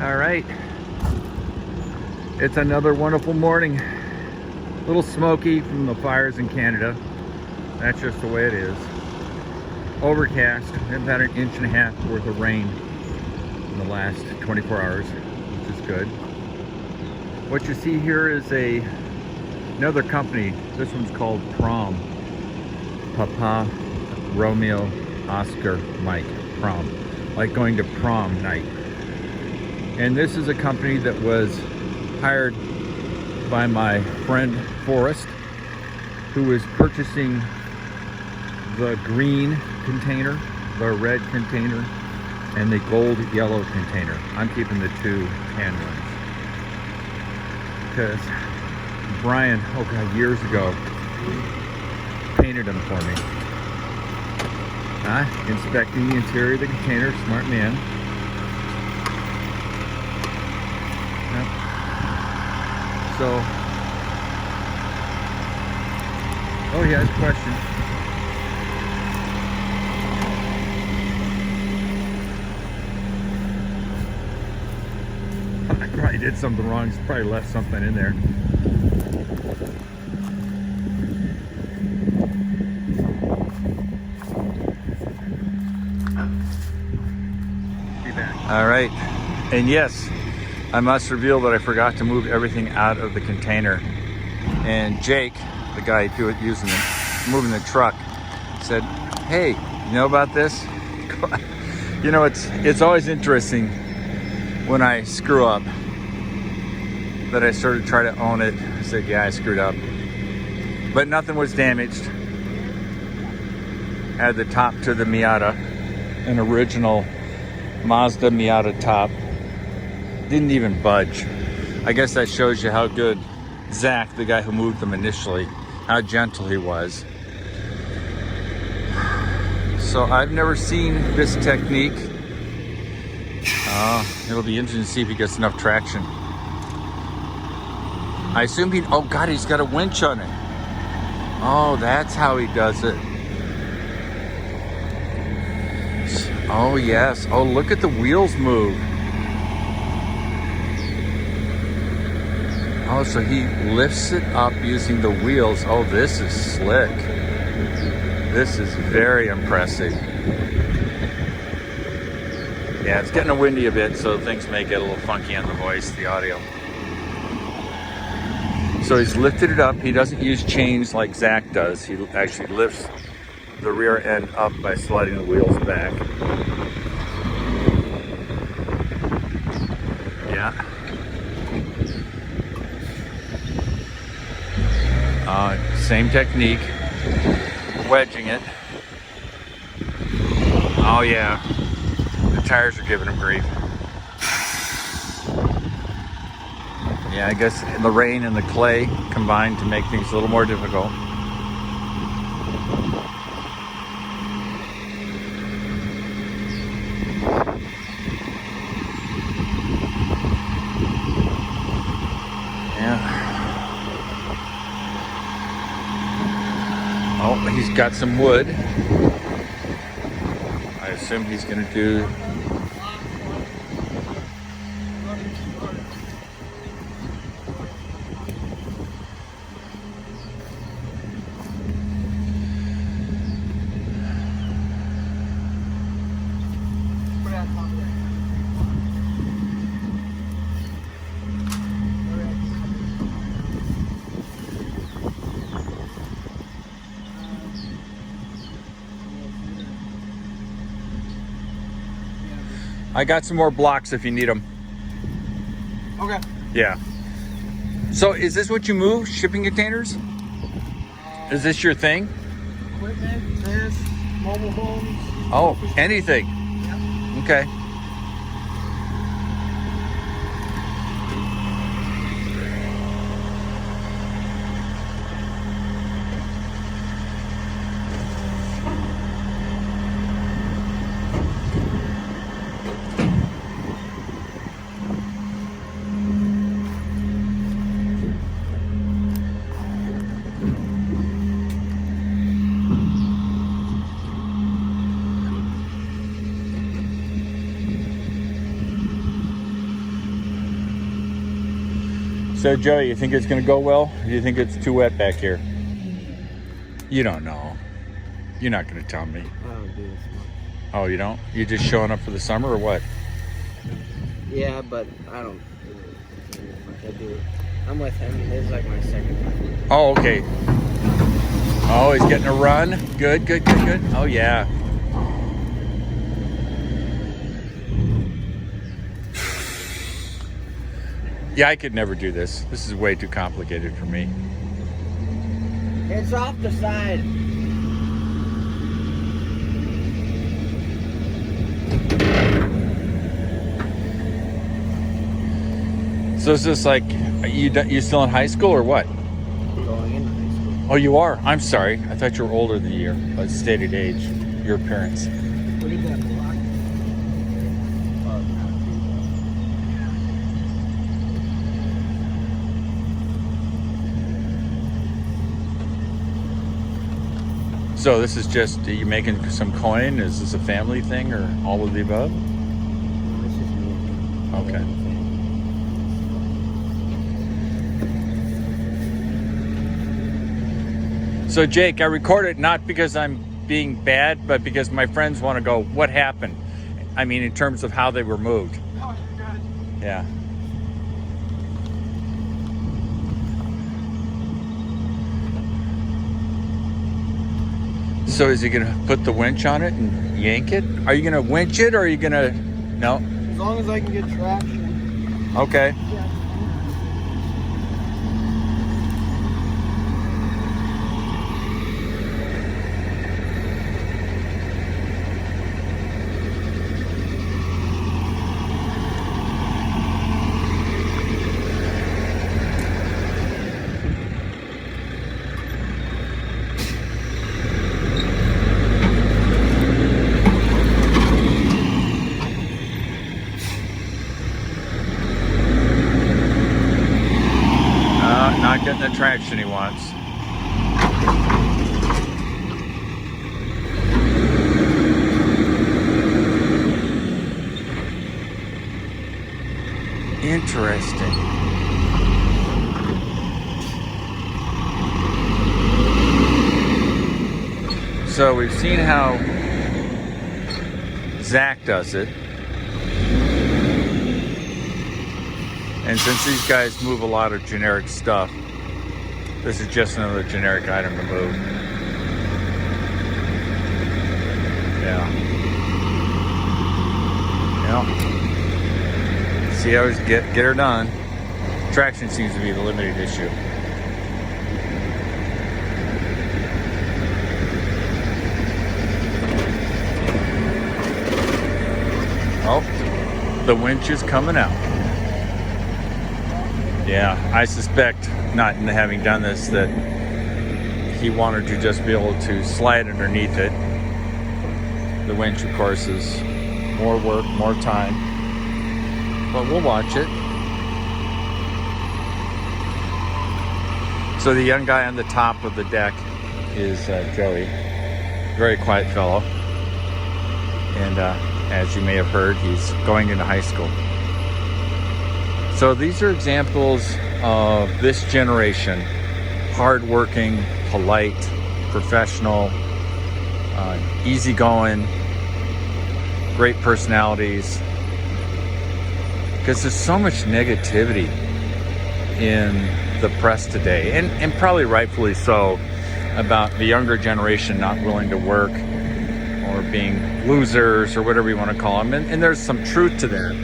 All right, it's another wonderful morning. A little smoky from the fires in Canada. That's just the way it is. Overcast. We've had 1.5 inches worth of rain in the last 24 hours, which is good. What you see here is another company. This one's called PROM. Papa Romeo Oscar Mike. PROM. Like going to prom night. And this is a company that was hired by my friend Forrest, who is purchasing the green container, the red container, and the gold yellow container. I'm keeping the 2 tan ones. Because Brian, oh God, years ago, painted them for me. Inspecting the interior of the container, smart man. Yep. So, oh, he has a question. I probably did something wrong. He's probably left something in there. All right, and yes, I must reveal that I forgot to move everything out of the container. And Jake, the guy moving the truck, said, "Hey, you know about this?" You know, it's always interesting when I screw up that I sort of try to own it. I said, "Yeah, I screwed up," but nothing was damaged. Add the top to the Miata, an original Mazda Miata top. Didn't even budge. I guess that shows you how good Zach, the guy who moved them initially, how gentle he was. So I've never seen this technique. It'll be interesting to see if he gets enough traction. I assume oh God, he's got a winch on it. Oh, that's how he does it. Oh yes, oh look at the wheels move. Oh, so he lifts it up using the wheels. Oh, this is slick. This is very impressive. Yeah, it's getting windy a bit, so things may get a little funky on the voice, the audio. So he's lifted it up. He doesn't use chains like Zach does. He actually lifts the rear end up by sliding the wheels back. Yeah. Same technique, wedging it. Oh yeah, the tires are giving him grief. Yeah, I guess the rain and the clay combined to make things a little more difficult. Oh, he's got some wood. I assume he's going to do... I got some more blocks if you need them. Okay. Yeah. So is this what you move, shipping containers? Is this your thing? Equipment, this, mobile homes. Oh, anything. Yep. Okay. So Joey, you think it's gonna go well? Or do you think it's too wet back here? You don't know. You're not gonna tell me. I don't do this much. Oh, you don't? You just showing up for the summer or what? Yeah, but I don't do it much. I do. I'm with him. This is like my second time. Oh, okay. Oh, he's getting a run. Good, good, good, good. Oh, yeah. Yeah, I could never do this. This is way too complicated for me. It's off the side. So is this like, you still in high school or what? Going into high school. Oh, you are? I'm sorry. I thought you were older than your stated age, your appearance. What did that block? So this is just, are you making some coin? Is this a family thing or all of the above? No, it's just me. Okay. So Jake, I recorded not because I'm being bad, but because my friends want to go, what happened? I mean, in terms of how they were moved. Oh, God. Yeah. So is he gonna put the winch on it and yank it? Are you gonna winch it or are you gonna, no? As long as I can get traction. Okay. Yeah. Not getting the traction he wants. Interesting. So we've seen how Zach does it. And since these guys move a lot of generic stuff, this is just another generic item to move. Yeah. Yeah. See how we get her done. Traction seems to be the limited issue. Oh, the winch is coming out. Yeah, I suspect, not in having done this, that he wanted to just be able to slide underneath it. The winch, of course, is more work, more time, but we'll watch it. So the young guy on the top of the deck is Joey, very quiet fellow, and as you may have heard, he's going into high school. So these are examples of this generation, hardworking, polite, professional, easygoing, great personalities. Because there's so much negativity in the press today, and probably rightfully so, about the younger generation not willing to work or being losers or whatever you want to call them. And there's some truth to that.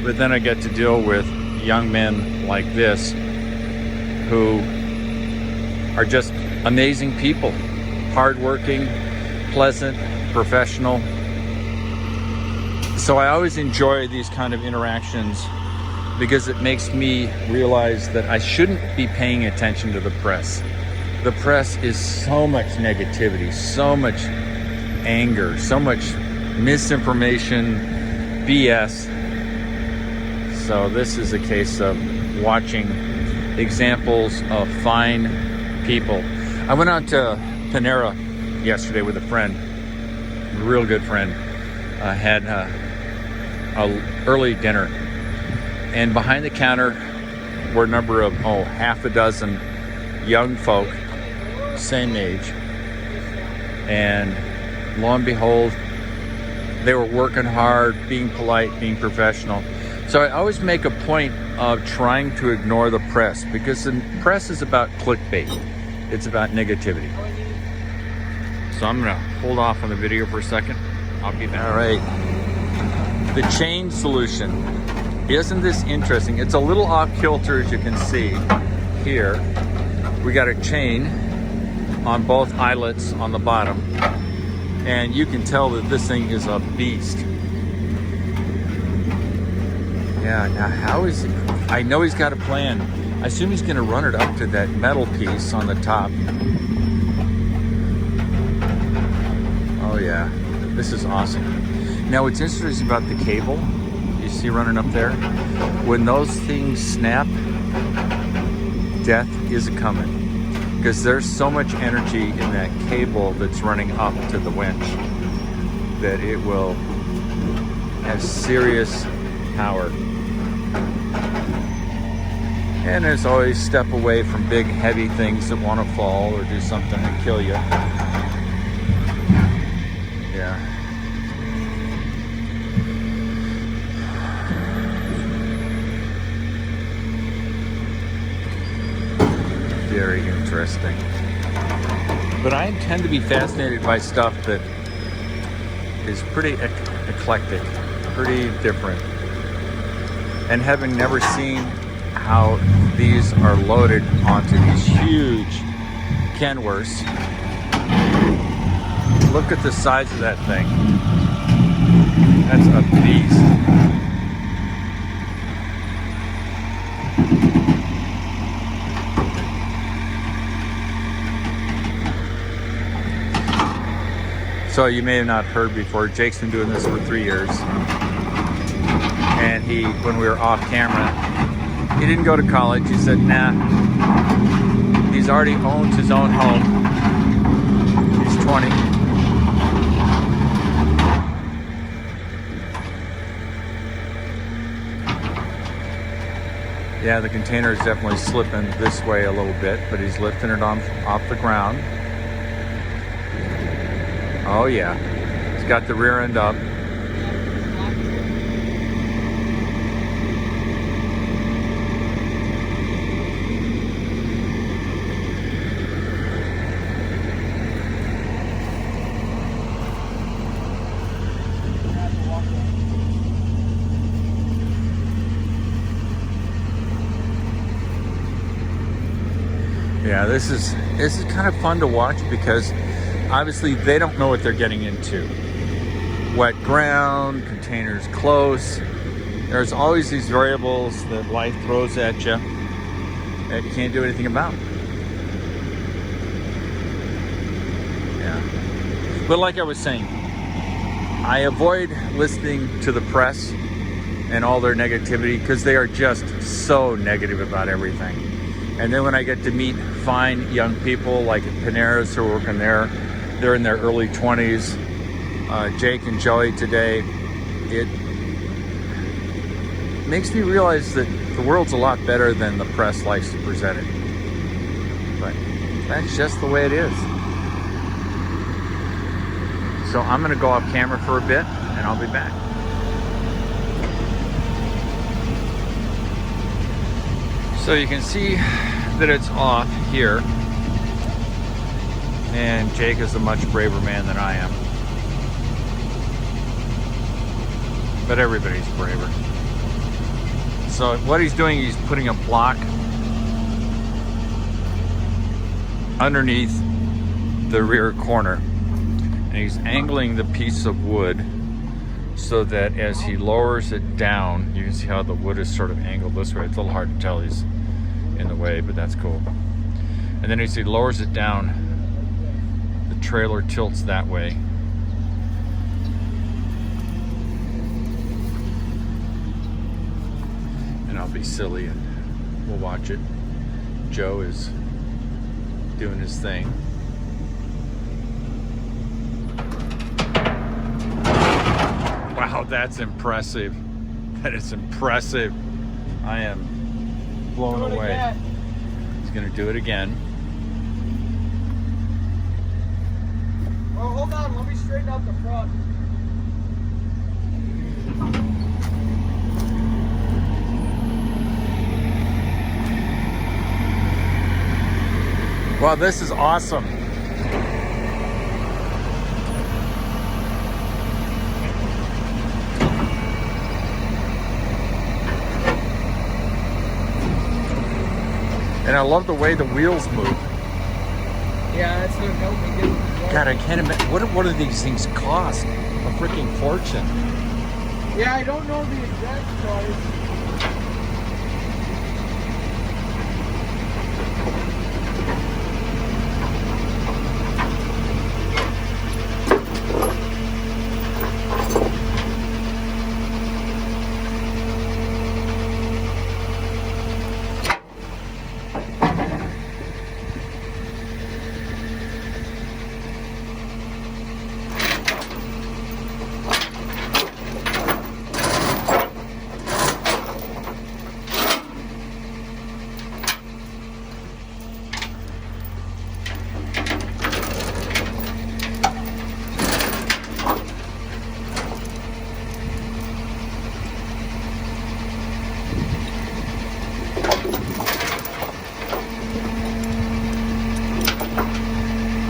But then I get to deal with young men like this who are just amazing people, hardworking, pleasant, professional. So I always enjoy these kind of interactions because it makes me realize that I shouldn't be paying attention to the press. The press is so much negativity, so much anger, so much misinformation, BS. So this is a case of watching examples of fine people. I went out to Panera yesterday with a friend, a real good friend. Had a early dinner, and behind the counter were a number of, half a dozen young folk, same age. And lo and behold, they were working hard, being polite, being professional. So I always make a point of trying to ignore the press, because the press is about clickbait. It's about negativity. So I'm gonna hold off on the video for a second. I'll be back. All right, the chain solution. Isn't this interesting? It's a little off kilter, as you can see here. We got a chain on both eyelets on the bottom, and you can tell that this thing is a beast. Yeah, now how is it? I know he's got a plan. I assume he's gonna run it up to that metal piece on the top. Oh yeah, this is awesome. Now what's interesting about the cable, you see running up there? When those things snap, death is coming. Because there's so much energy in that cable that's running up to the winch that it will have serious power. And there's always step away from big heavy things that want to fall or do something to kill you. Yeah. Very interesting. But I tend to be fascinated by stuff that is pretty eclectic, pretty different. And having never seen how these are loaded onto these huge Kenworths, look at the size of that thing. That's a beast. So you may have not heard before, Jake's been doing this for 3 years. And when we were off camera, he didn't go to college. He said, nah, he's already owns his own home. He's 20. Yeah, the container is definitely slipping this way a little bit, but he's lifting it off the ground. Oh yeah, he's got the rear end up. Yeah, this is kind of fun to watch because obviously they don't know what they're getting into. Wet ground, containers close. There's always these variables that life throws at you that you can't do anything about. Yeah. But like I was saying, I avoid listening to the press and all their negativity because they are just so negative about everything. And then when I get to meet fine young people like at Panera's who are working there, they're in their early 20s. Jake and Joey today, it makes me realize that the world's a lot better than the press likes to present it. But that's just the way it is. So I'm gonna go off camera for a bit and I'll be back. So you can see that it's off here. And Jake is a much braver man than I am. But everybody's braver. So what he's doing, he's putting a block underneath the rear corner. And he's angling the piece of wood so that as he lowers it down, you can see how the wood is sort of angled this way. It's a little hard to tell, he's in the way, but that's cool. And then as he lowers it down, the trailer tilts that way. And I'll be silly and we'll watch it. Joe is doing his thing. Wow, that's impressive. That is impressive. I am blown away. He's gonna do it again. Oh, hold on, let me straighten out the front. Wow, this is awesome. And I love the way the wheels move. Yeah, that's gonna help me get. God, I can't imagine. What do these things cost? A freaking fortune. Yeah, I don't know the exact price.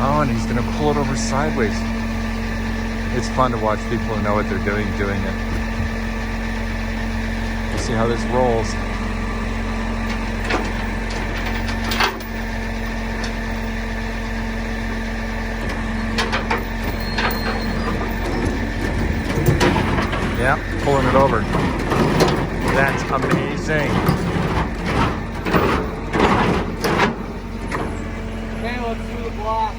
Oh, and he's gonna pull it over sideways. It's fun to watch people who know what they're doing it. You see how this rolls. Yeah, pulling it over. That's amazing. Okay, let's do the block.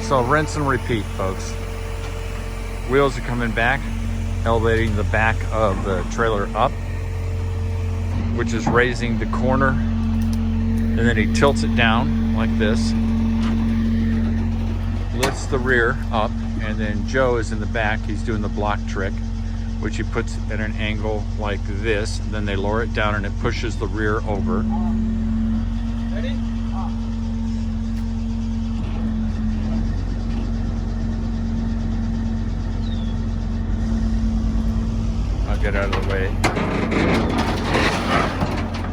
So rinse and repeat, folks. Wheels are coming back, elevating the back of the trailer up, which is raising the corner. And then he tilts it down like this, lifts the rear up, and then Joe is in the back. He's doing the block trick, which he puts at an angle like this. Then they lower it down and it pushes the rear over. Ready? I'll get out of the way.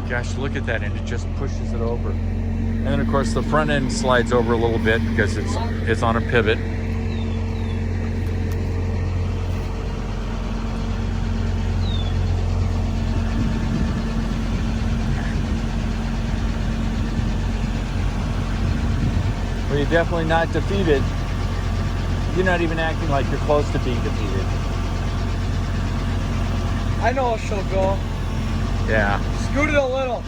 Gosh, look at that, and it just pushes it over. And then of course the front end slides over a little bit because it's on a pivot. Well, you're definitely not defeated. You're not even acting like you're close to being defeated. I know she'll go. Yeah. Scoot it a little.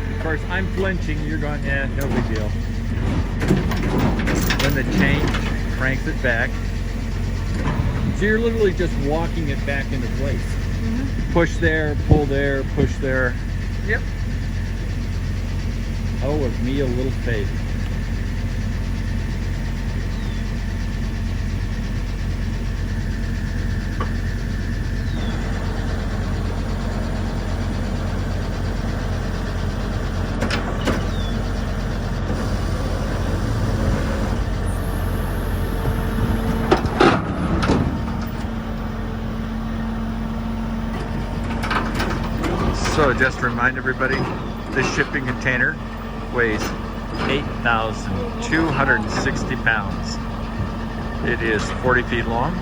Of course, I'm flinching. You're going, yeah, no big deal. Then the change cranks it back. So you're literally just walking it back into place. Mm-hmm. Push there, pull there, push there. Yep. Oh, of me a little faith. So just to remind everybody, this shipping container weighs 8,260 pounds. It is 40 feet long.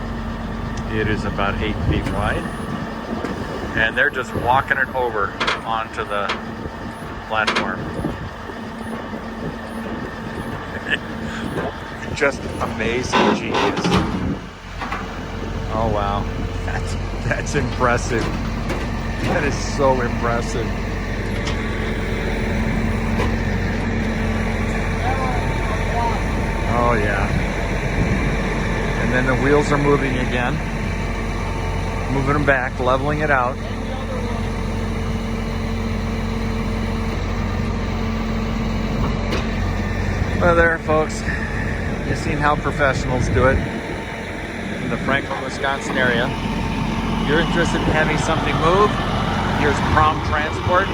It is about 8 feet wide. And they're just walking it over onto the platform. Just amazing genius. Oh wow, that's impressive. That is so impressive. Oh yeah. And then the wheels are moving again. moving them back, leveling it out. Well, there, folks. You've seen how professionals do it in the Franklin, Wisconsin area. If you're interested in having something move, here's PROM Transport.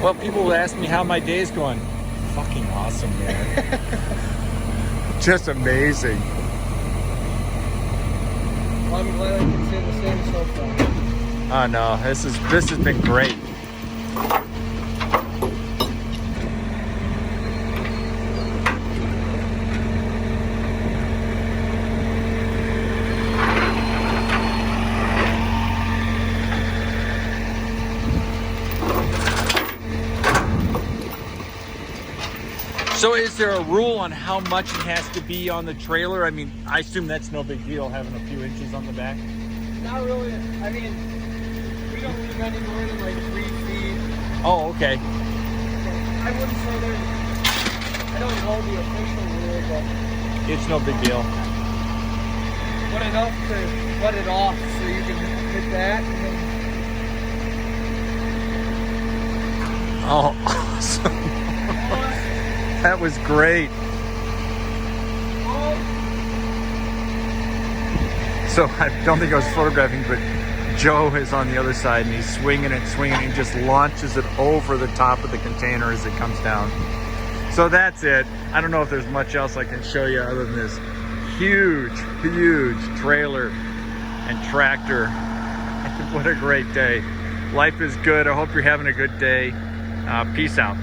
Well, people will ask me how my day's going. Fucking awesome, man. Just amazing. Well, I'm glad I can say the same so far. Oh no, this has been great. So is there a rule on how much it has to be on the trailer? I mean, I assume that's no big deal, having a few inches on the back. Not really. I mean, we don't leave any more than like 3 feet. Oh, okay. I wouldn't say there's, I don't know the official rule, but It's no big deal. but enough to let it off so you can hit that. And then, Oh, awesome. That was great. So I don't think I was photographing, but Joe is on the other side and he's swinging it, and just launches it over the top of the container as it comes down. So that's it. I don't know if there's much else I can show you other than this huge trailer and tractor. What a great day. Life is good. I hope you're having a good day. Peace out.